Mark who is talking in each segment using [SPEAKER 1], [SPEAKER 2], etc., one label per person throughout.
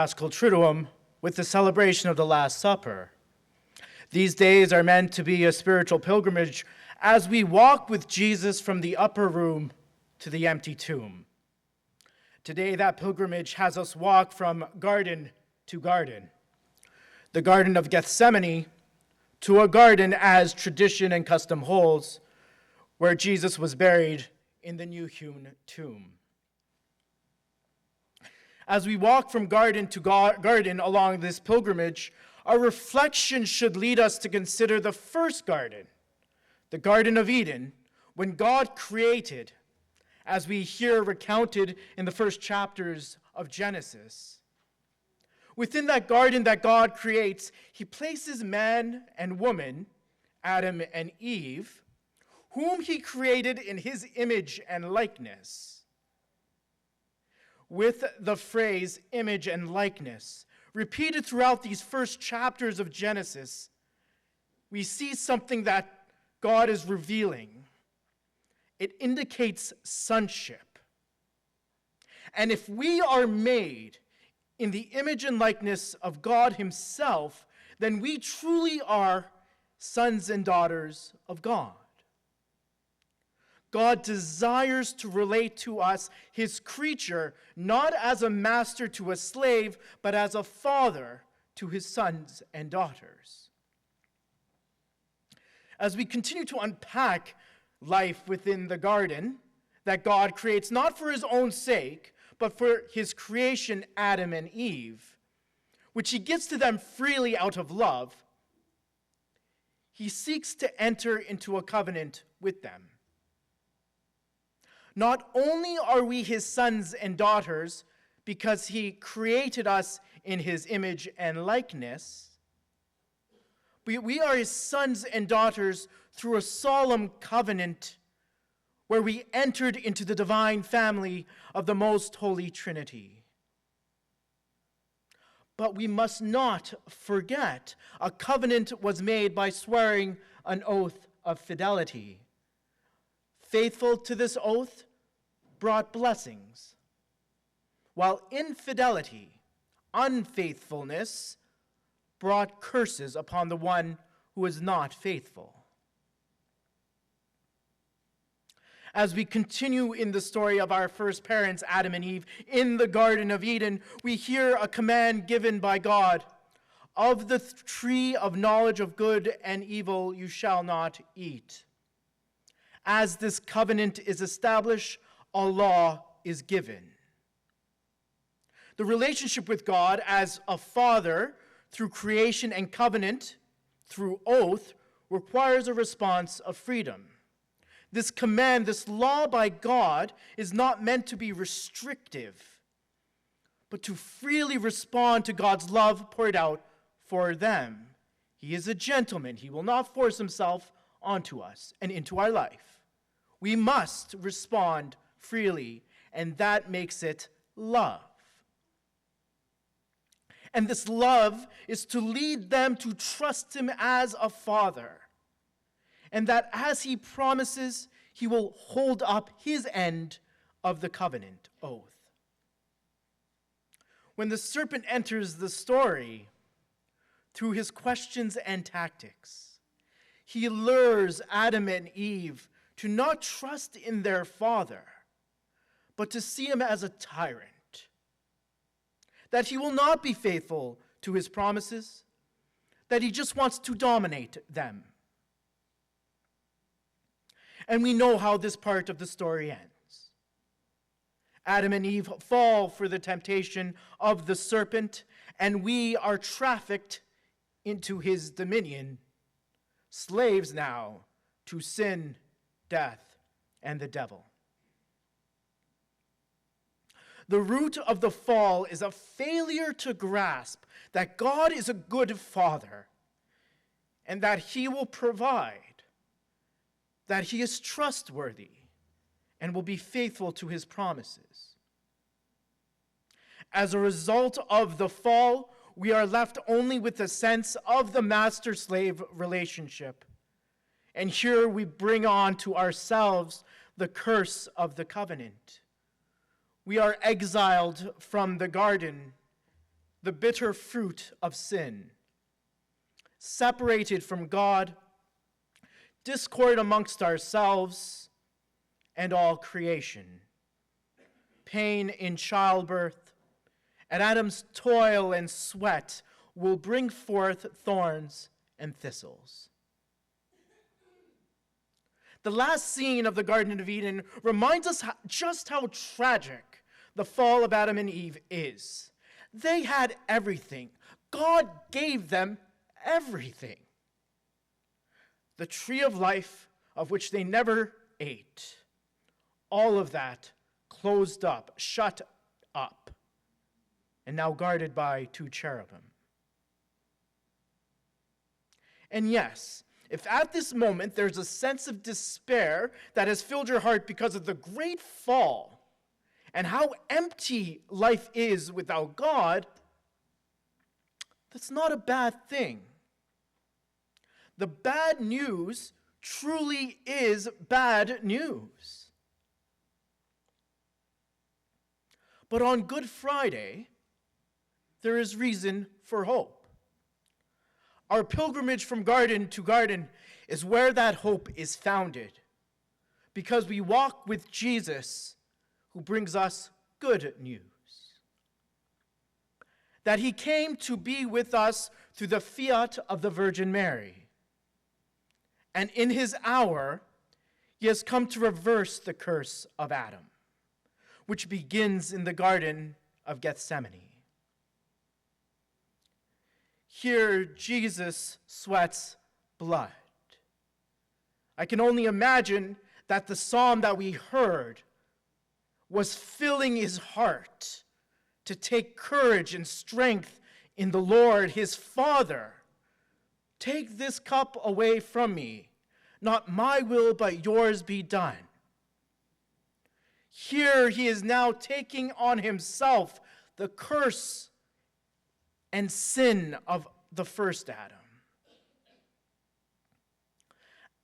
[SPEAKER 1] Paschal Triduum with the celebration of the Last Supper. These days are meant to be a spiritual pilgrimage as we walk with Jesus from the upper room to the empty tomb. Today, that pilgrimage has us walk from garden to garden. The Garden of Gethsemane to a garden as tradition and custom holds, where Jesus was buried in the new hewn tomb. As we walk from garden to garden along this pilgrimage, our reflection should lead us to consider the first garden, the Garden of Eden, when God created, as we hear recounted in the first chapters of Genesis. Within that garden that God creates, he places man and woman, Adam and Eve, whom he created in his image and likeness. With the phrase image and likeness repeated throughout these first chapters of Genesis, we see something that God is revealing. It indicates sonship. And if we are made in the image and likeness of God himself, then we truly are sons and daughters of God. God desires to relate to us, his creature, not as a master to a slave, but as a father to his sons and daughters. As we continue to unpack life within the garden that God creates, not for his own sake, but for his creation, Adam and Eve, which he gives to them freely out of love, he seeks to enter into a covenant with them. Not only are we his sons and daughters because he created us in his image and likeness, but we are his sons and daughters through a solemn covenant where we entered into the divine family of the most holy Trinity. But we must not forget a covenant was made by swearing an oath of fidelity. Faithful to this oath brought blessings, while infidelity, unfaithfulness, brought curses upon the one who is not faithful. As we continue in the story of our first parents, Adam and Eve, in the Garden of Eden, we hear a command given by God: of the tree of knowledge of good and evil you shall not eat. As this covenant is established, a law is given. The relationship with God as a father through creation and covenant, through oath, requires a response of freedom. This command, this law by God, is not meant to be restrictive, but to freely respond to God's love poured out for them. He is a gentleman. He will not force himself onto us and into our life. We must respond freely, and that makes it love. And this love is to lead them to trust him as a father, and that as he promises, he will hold up his end of the covenant oath. When the serpent enters the story, through his questions and tactics, he lures Adam and Eve to not trust in their father, but to see him as a tyrant, that he will not be faithful to his promises, that he just wants to dominate them. And we know how this part of the story ends. Adam and Eve fall for the temptation of the serpent, and we are trafficked into his dominion, slaves now to sin, death, and the devil. The root of the fall is a failure to grasp that God is a good father and that he will provide, that he is trustworthy and will be faithful to his promises. As a result of the fall, we are left only with a sense of the master-slave relationship. And here we bring on to ourselves the curse of the covenant. We are exiled from the garden the bitter fruit of sin, separated from God, discord amongst ourselves and all creation, pain in childbirth, and Adam's toil and sweat will bring forth thorns and thistles. The last scene of the Garden of Eden reminds us just how tragic the fall of Adam and Eve is. They had everything. God gave them everything. The tree of life, of which they never ate, all of that closed up, shut up, and now guarded by two cherubim. And yes, if at this moment there's a sense of despair that has filled your heart because of the great fall and how empty life is without God, that's not a bad thing. The bad news truly is bad news. But on Good Friday, there is reason for hope. Our pilgrimage from garden to garden is where that hope is founded, because we walk with Jesus, who brings us good news. That he came to be with us through the fiat of the Virgin Mary. And in his hour, he has come to reverse the curse of Adam, which begins in the Garden of Gethsemane. Here, Jesus sweats blood. I can only imagine that the psalm that we heard was filling his heart to take courage and strength in the Lord, his Father. Take this cup away from me. Not my will, but yours be done. Here he is now taking on himself the curse and sin of the first Adam.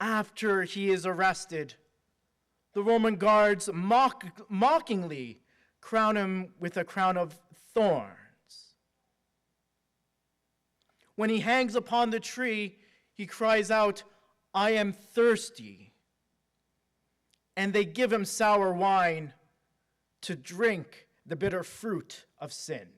[SPEAKER 1] After he is arrested, the Roman guards mockingly crown him with a crown of thorns. When he hangs upon the tree, he cries out, "I am thirsty." And they give him sour wine to drink the bitter fruit of sin.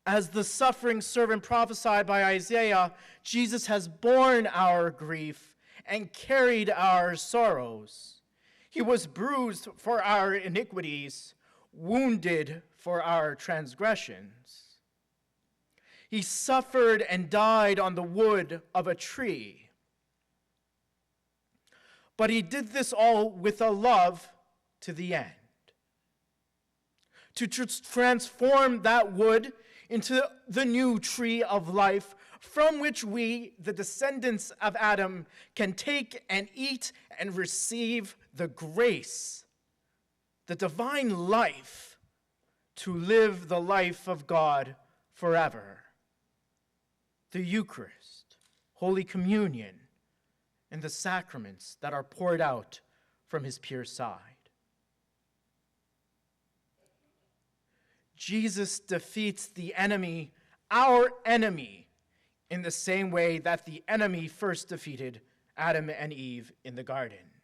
[SPEAKER 1] As the suffering servant prophesied by Isaiah, Jesus has borne our grief and carried our sorrows. He was bruised for our iniquities, wounded for our transgressions. He suffered and died on the wood of a tree. But he did this all with a love to the end. To transform that wood into the new tree of life, from which we, the descendants of Adam, can take and eat and receive the grace, the divine life, to live the life of God forever. The Eucharist, Holy Communion, and the sacraments that are poured out from his pure side. Jesus defeats the enemy, our enemy, in the same way that the enemy first defeated Adam and Eve in the garden,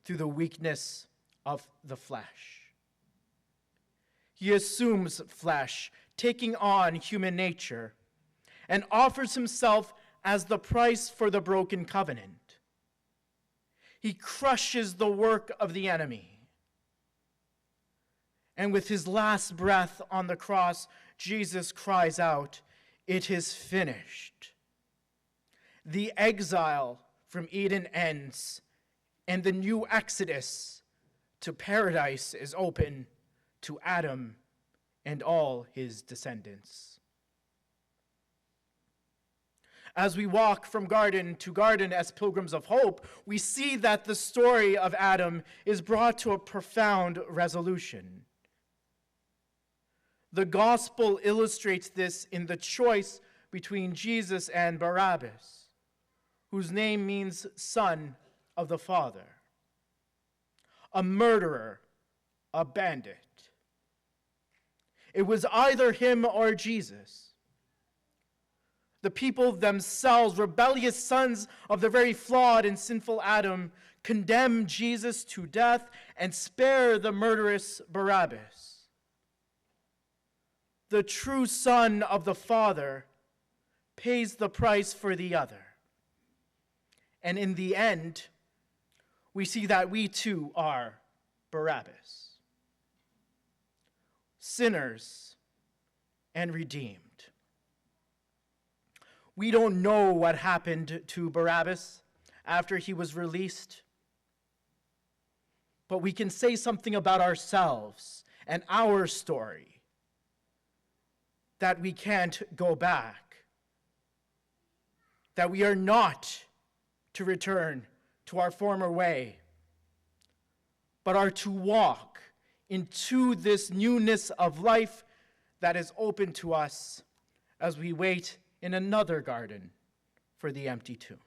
[SPEAKER 1] through the weakness of the flesh. He assumes flesh, taking on human nature, and offers himself as the price for the broken covenant. He crushes the work of the enemy. And with his last breath on the cross, Jesus cries out, "It is finished." The exile from Eden ends, and the new exodus to paradise is open to Adam and all his descendants. As we walk from garden to garden as pilgrims of hope, we see that the story of Adam is brought to a profound resolution. The gospel illustrates this in the choice between Jesus and Barabbas, whose name means son of the Father, a murderer, a bandit. It was either him or Jesus. The people themselves, rebellious sons of the very flawed and sinful Adam, condemn Jesus to death and spare the murderous Barabbas. The true Son of the Father pays the price for the other. And in the end, we see that we too are Barabbas, sinners and redeemed. We don't know what happened to Barabbas after he was released, but we can say something about ourselves and our story, that we can't go back, that we are not to return to our former way, but are to walk into this newness of life that is open to us as we wait in another garden for the empty tomb.